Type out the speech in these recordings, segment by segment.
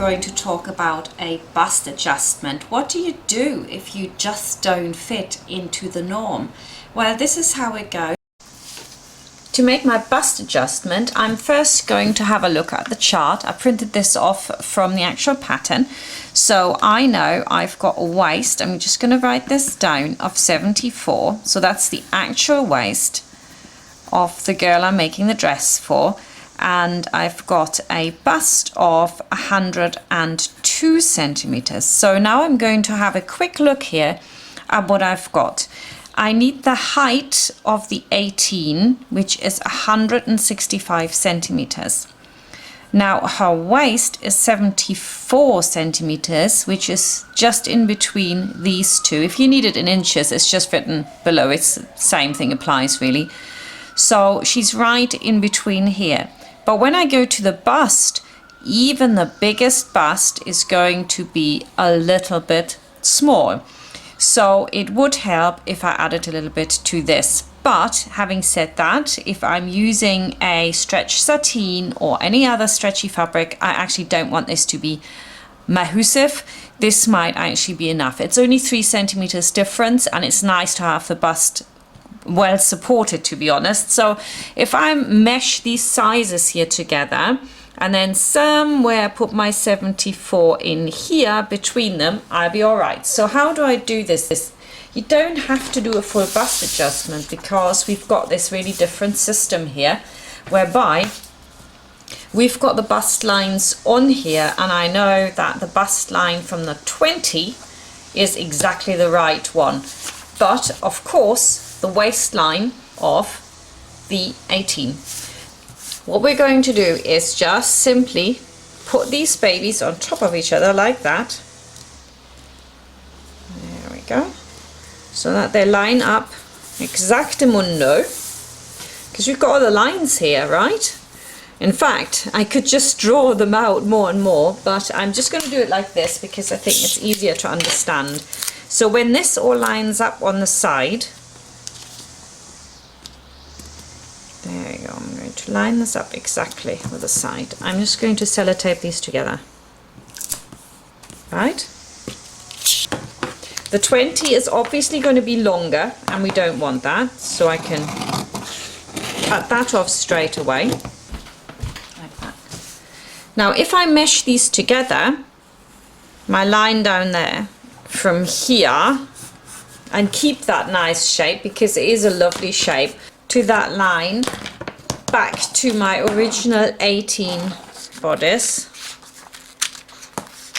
going to talk about a bust adjustment. What do you do if you just don't fit into the norm? Well, this is how it goes. To make my bust adjustment, I'm first going to have a look at the chart. I printed this off from the actual pattern. So I know I've got a waist, I'm just going to write this down, of 74. So that's the actual waist of the girl I'm making the dress for. And I've got a bust of 102 centimeters. So now I'm going to have a quick look here at what I've got. I need the height of the 18, which is 165 centimeters. Now her waist is 74 centimeters, which is just in between these two. If you need it in inches, it's just written below. It's the same thing applies really. So she's right in between here. But when I go to the bust, even the biggest bust is going to be a little bit small. So it would help if I added a little bit to this. But having said that, if I'm using a stretch sateen or any other stretchy fabric, I actually don't want this to be massive. This might actually be enough. It's only 3 centimeters difference, and it's nice to have the bust well supported, to be honest. So if I mesh these sizes here together and then somewhere put my 74 in here between them, I'll be all right. So how do I do this? You don't have to do a full bust adjustment because we've got this really different system here whereby we've got the bust lines on here, and I know that the bust line from the 20 is exactly the right one. But of course, the waistline of the 18. What we're going to do is just simply put these babies on top of each other like that. There we go. So that they line up exactamundo. Because we've got all the lines here, right? In fact, I could just draw them out more and more, but I'm just going to do it like this because I think it's easier to understand. So when this all lines up on the side, there you go, I'm going to line this up exactly with the side. I'm just going to sellotape these together. Right? The 20 is obviously going to be longer and we don't want that, so I can cut that off straight away. Like that. Now if I mesh these together, my line down there from here, and keep that nice shape because it is a lovely shape, to that line back to my original 18 bodice,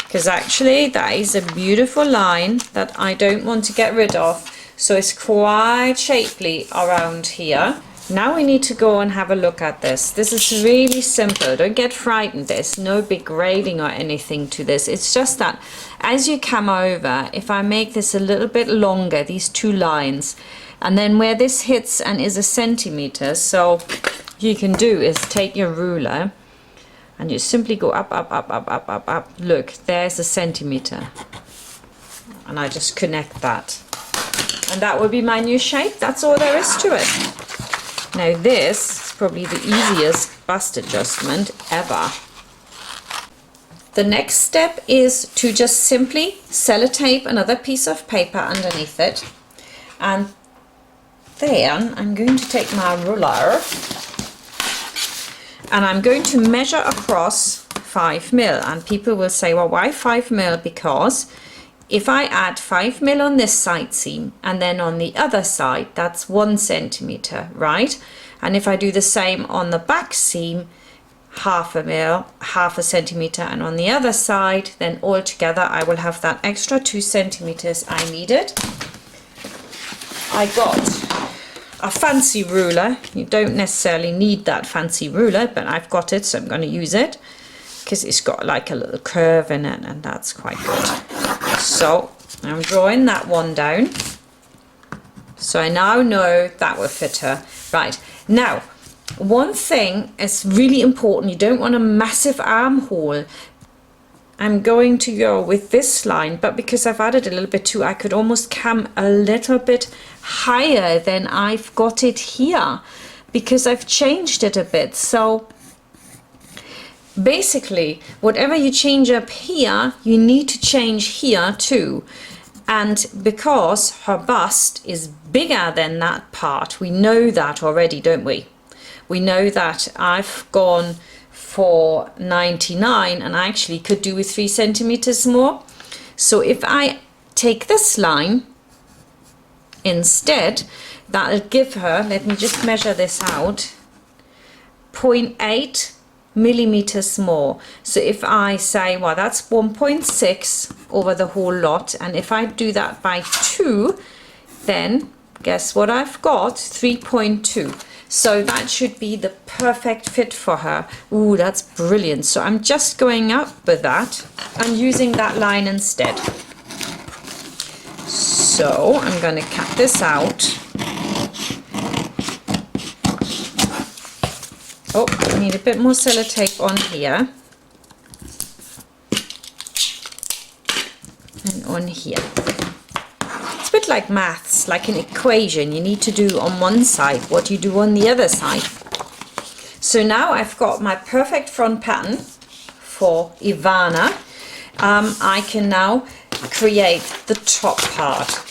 because actually that is a beautiful line that I don't want to get rid of, so it's quite shapely around here. Now we need to go and have a look at this. This is really simple, don't get frightened, there's no big grading or anything to this. It's just that as you come over, if I make this a little bit longer, these two lines, and then where this hits and is a centimeter, so what you can do is take your ruler and you simply go up, up, up, up, up, up, up. Look, there's a centimeter. And I just connect that. And that will be my new shape. That's all there is to it. Now this is probably the easiest bust adjustment ever. The next step is to just simply sellotape another piece of paper underneath it. And then I'm going to take my ruler and I'm going to measure across 5mm. And people will say, well, why 5mm? Because if I add 5mm on this side seam and then on the other side, that's 1 centimeter, right? And if I do the same on the back seam, half a centimeter, and on the other side, then altogether I will have that extra 2 centimeters I needed. I got a fancy ruler. You don't necessarily need that fancy ruler, but I've got it, so I'm going to use it because it's got like a little curve in it, and that's quite good. So I'm drawing that one down. So I now know that will fit her. Right, now one thing is really important. You don't want a massive armhole. I'm going to go with this line, but because I've added a little bit too, I could almost come a little bit higher than I've got it here because I've changed it a bit. So basically, whatever you change up here, you need to change here too. And because her bust is bigger than that part, we know that already, don't we? We know that I've gone for 99 and I actually could do with 3 centimeters more. So if I take this line instead, that'll give her, let me just measure this out, 0.8 millimeters more. So if I say, well, that's 1.6 over the whole lot, and if I do that by 2, then guess what I've got? 3.2. So that should be the perfect fit for her. Ooh, that's brilliant. So I'm just going up with that and using that line instead. So I'm going to cut this out. Oh, I need a bit more sellotape on here. And on here. It's a bit like maths, like an equation. You need to do on one side what you do on the other side. So now I've got my perfect front pattern for Ivana. I can now create the top part.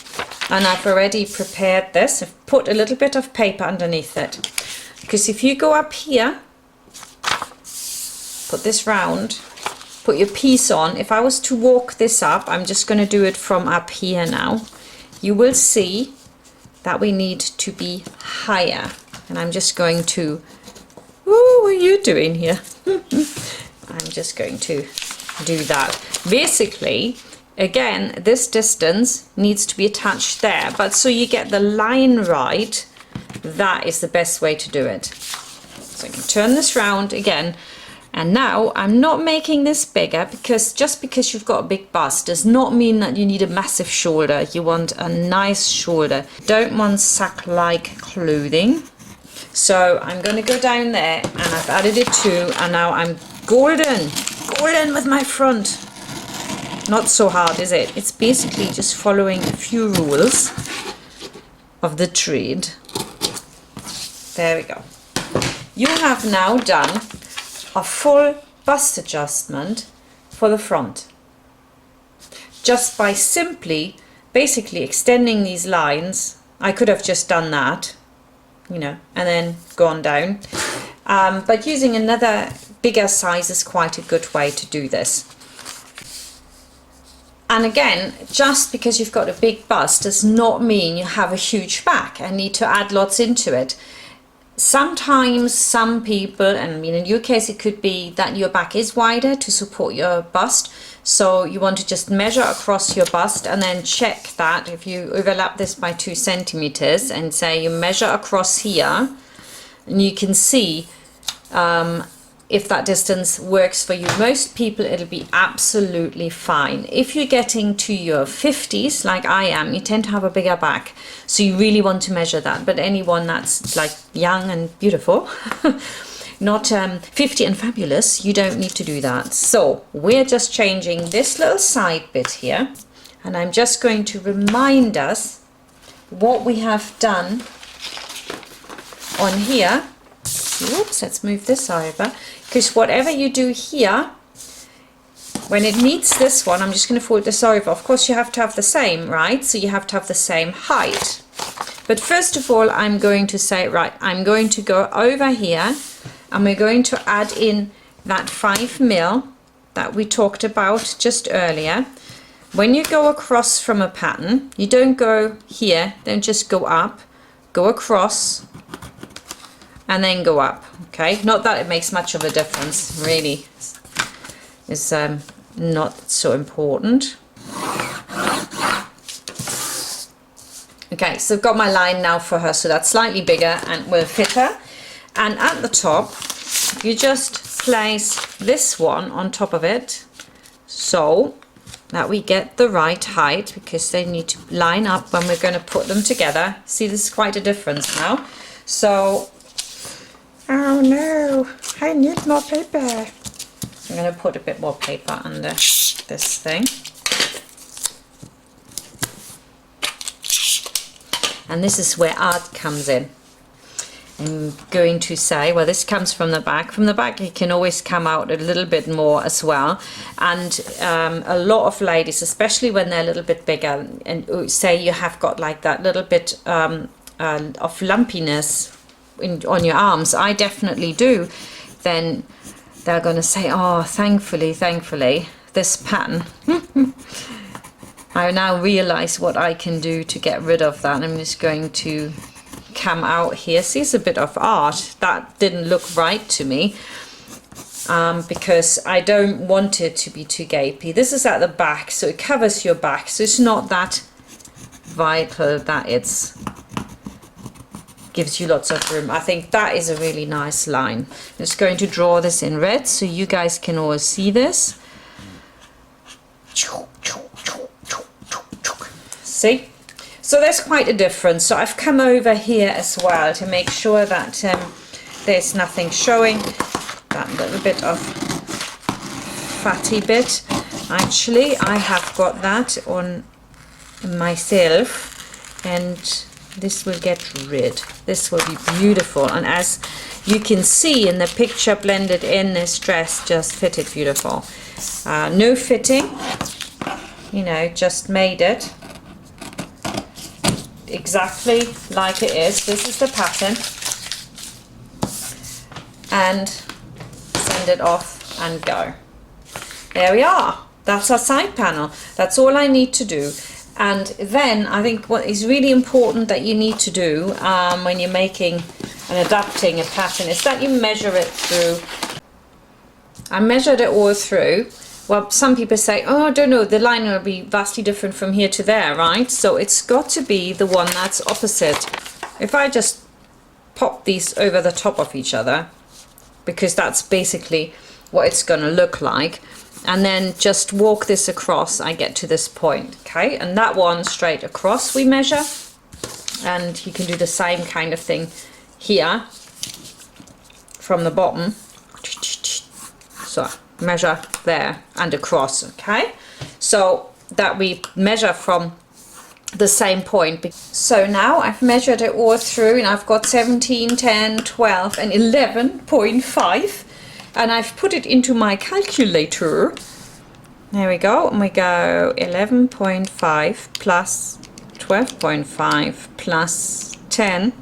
And I've already prepared this. I've put a little bit of paper underneath it. Because if you go up here, put this round, put your piece on. If I was to walk this up, I'm just going to do it from up here now. You will see that we need to be higher. And I'm just going to, what are you doing here? I'm just going to do that. Basically, again, this distance needs to be attached there. But so you get the line right, that is the best way to do it. So I can turn this round again. And now I'm not making this bigger because just because you've got a big bust does not mean that you need a massive shoulder. You want a nice shoulder. Don't want sack-like clothing. So I'm going to go down there and I've added it too. And now I'm golden with my front. Not so hard, is it? It's basically just following a few rules of the trade. There we go. You have now done a full bust adjustment for the front. Just by simply, basically extending these lines. I could have just done that, you know, and then gone down. But using another bigger size is quite a good way to do this. And again, just because you've got a big bust does not mean you have a huge back and need to add lots into it. Sometimes some people, and I mean in your case it could be that your back is wider to support your bust, so you want to just measure across your bust and then check that if you overlap this by 2 centimeters and say you measure across here, and you can see if that distance works for you. Most people it'll be absolutely fine. If you're getting to your 50s like I am, you tend to have a bigger back, so you really want to measure that. But anyone that's like young and beautiful not 50 and fabulous, you don't need to do that. So we're just changing this little side bit here, and I'm just going to remind us what we have done on here. Oops, let's move this over, because whatever you do here, when it meets this one, I'm just going to fold this over. Of course you have to have the same, right? So you have to have the same height. But first of all, I'm going to say, right, I'm going to go over here and we're going to add in that 5 mil that we talked about just earlier. When you go across from a pattern, you don't go here, don't just go up, go across and then go up. Okay, not that it makes much of a difference, really. It's not so important. Okay, so I've got my line now for her, so that's slightly bigger and will fit her. And at the top, you just place this one on top of it so that we get the right height, because they need to line up when we're going to put them together. See, this is quite a difference now. So, oh no, I need more paper. I'm going to put a bit more paper under this thing. And this is where art comes in. I'm going to say, well, this comes from the back. From the back, it can always come out a little bit more as well. And a lot of ladies, especially when they're a little bit bigger, and say you have got like that little bit of lumpiness on your arms, I definitely do, then they're going to say, oh, thankfully, this pattern. I now realize what I can do to get rid of that. I'm just going to come out here. See, it's a bit of art that didn't look right to me, because I don't want it to be too gapey. This is at the back, so it covers your back, so it's not that vital that it's gives you lots of room. I think that is a really nice line. I'm just going to draw this in red so you guys can all see this. See? So there's quite a difference. So I've come over here as well to make sure that there's nothing showing. That little bit of fatty bit. Actually, I have got that on myself, and this will get rid. This will be beautiful. And as you can see in the picture blended in, this dress just fitted beautiful. No fitting, you know, just made it exactly like it is. This is the pattern, and send it off and go. There we are. That's our side panel. That's all I need to do. And then I think what is really important that you need to do when you're making and adapting a pattern is that you measure it through. I measured it all through. Well, some people say, oh, I don't know, the line will be vastly different from here to there, right? So it's got to be the one that's opposite. If I just pop these over the top of each other, because that's basically what it's going to look like, and then just walk this across, I get to this point, okay? And that one straight across we measure, and you can do the same kind of thing here from the bottom. So measure there and across, okay? So that we measure from the same point. So now I've measured it all through, and I've got 17, 10, 12 and 11.5, and I've put it into my calculator. There we go, and we go 11.5 plus 12.5 plus 10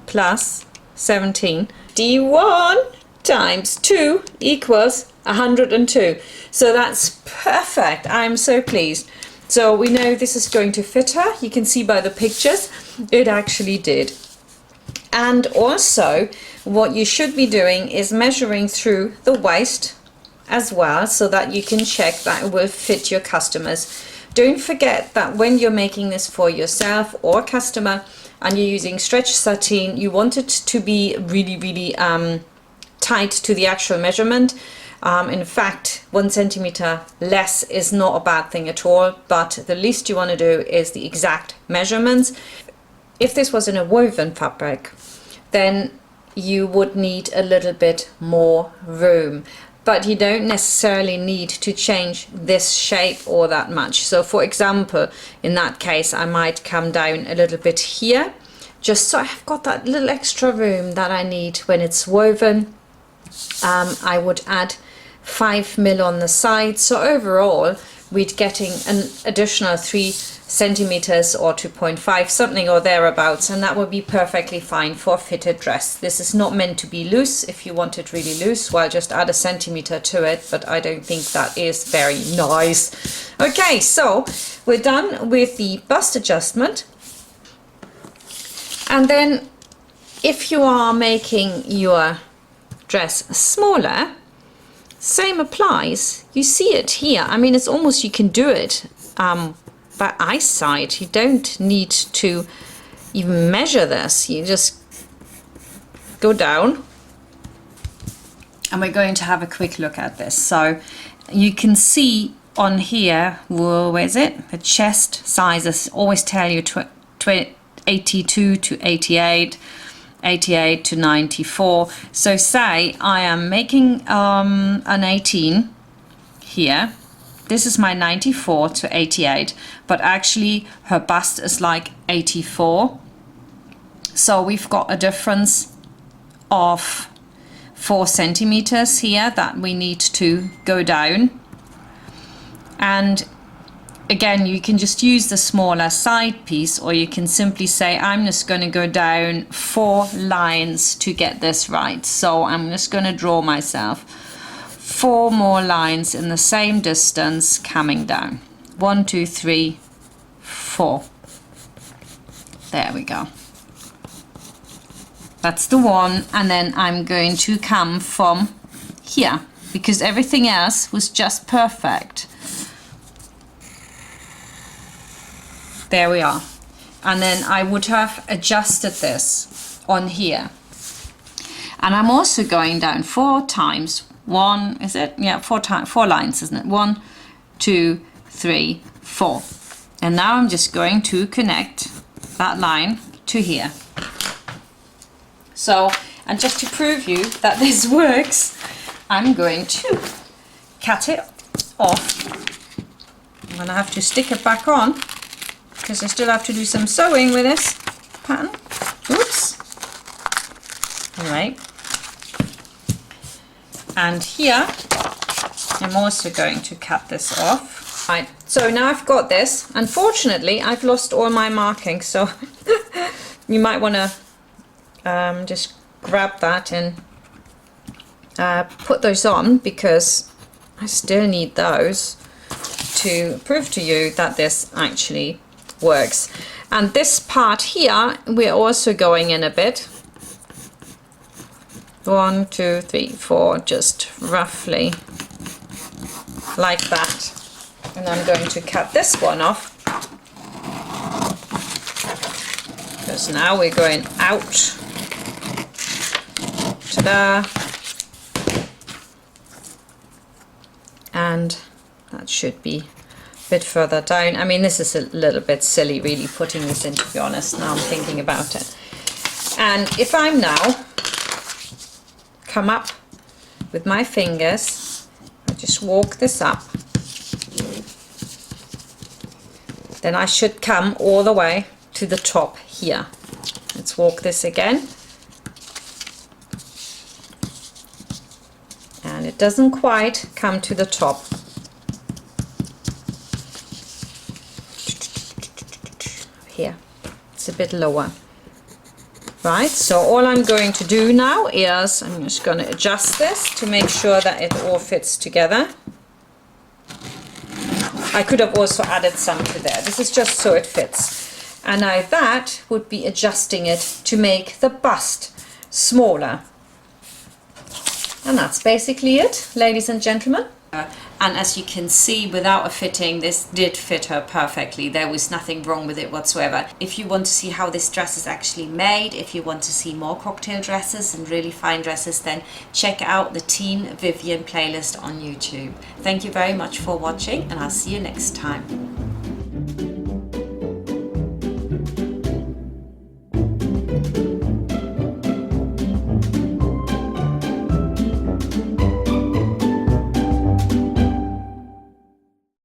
plus 17. D1 times 2 equals 102. So that's perfect. I'm so pleased. So we know this is going to fit her. You can see by the pictures it actually did. And also what you should be doing is measuring through the waist as well, so that you can check that it will fit your customers. Don't forget that when you're making this for yourself or customer and you're using stretch sateen, you want it to be really tight to the actual measurement. In fact, 1 centimeter less is not a bad thing at all, but the least you want to do is the exact measurements. If this was in a woven fabric, then you would need a little bit more room, but you don't necessarily need to change this shape all that much. So for example, in that case, I might come down a little bit here, just so I've got that little extra room that I need when it's woven. I would add 5 mil on the side, so overall we'd getting an additional 3 centimeters or 2.5, something or thereabouts, and that would be perfectly fine for a fitted dress. This is not meant to be loose. If you want it really loose, well, just add a centimeter to it, but I don't think that is very nice. Okay, so we're done with the bust adjustment. And then if you are making your dress smaller, same applies. You see it here. I mean, it's almost, you can do it by eyesight. You don't need to even measure this. You just go down, and we're going to have a quick look at this. So you can see on here, where is it? The chest sizes always tell you 82 to 88. 88 to 94. So say I am making an 18 here. This is my 94 to 88, but actually her bust is like 84. So we've got a difference of 4 centimeters here that we need to go down. And again, you can just use the smaller side piece, or you can simply say, I'm just going to go down 4 lines to get this right. So I'm just going to draw myself 4 more lines in the same distance coming down. 1, 2, 3, 4. There we go. That's the one, and then I'm going to come from here because everything else was just perfect. There we are. And then I would have adjusted this on here. And I'm also going down 4 times. 1, is it? Yeah, 4 lines, isn't it? 1, 2, 3, 4. And now I'm just going to connect that line to here. So, and just to prove you that this works, I'm going to cut it off. I'm going to have to stick it back on because I still have to do some sewing with this pattern. Oops. Alright. And here, I'm also going to cut this off. Right, so now I've got this. Unfortunately, I've lost all my markings, so you might want to just grab that and put those on, because I still need those to prove to you that this actually works. And this part here, we're also going in a bit. 1, 2, 3, 4, just roughly like that. And I'm going to cut this one off, because now we're going out. Ta-da! And that should be a bit further down. I mean, this is a little bit silly really putting this in, to be honest, now I'm thinking about it. And if I'm now come up with my fingers, I just walk this up, then I should come all the way to the top here. Let's walk this again. And it doesn't quite come to the top. Here, it's a bit lower. Right, so all I'm going to do now is I'm just going to adjust this to make sure that it all fits together. I could have also added some to there. This is just so it fits. And now that would be adjusting it to make the bust smaller. And that's basically it, ladies and gentlemen. And as you can see, without a fitting, this did fit her perfectly. There was nothing wrong with it whatsoever. If you want to see how this dress is actually made, if you want to see more cocktail dresses and really fine dresses, then check out the Teen Vivienne playlist on YouTube. Thank you very much for watching, and I'll see you next time.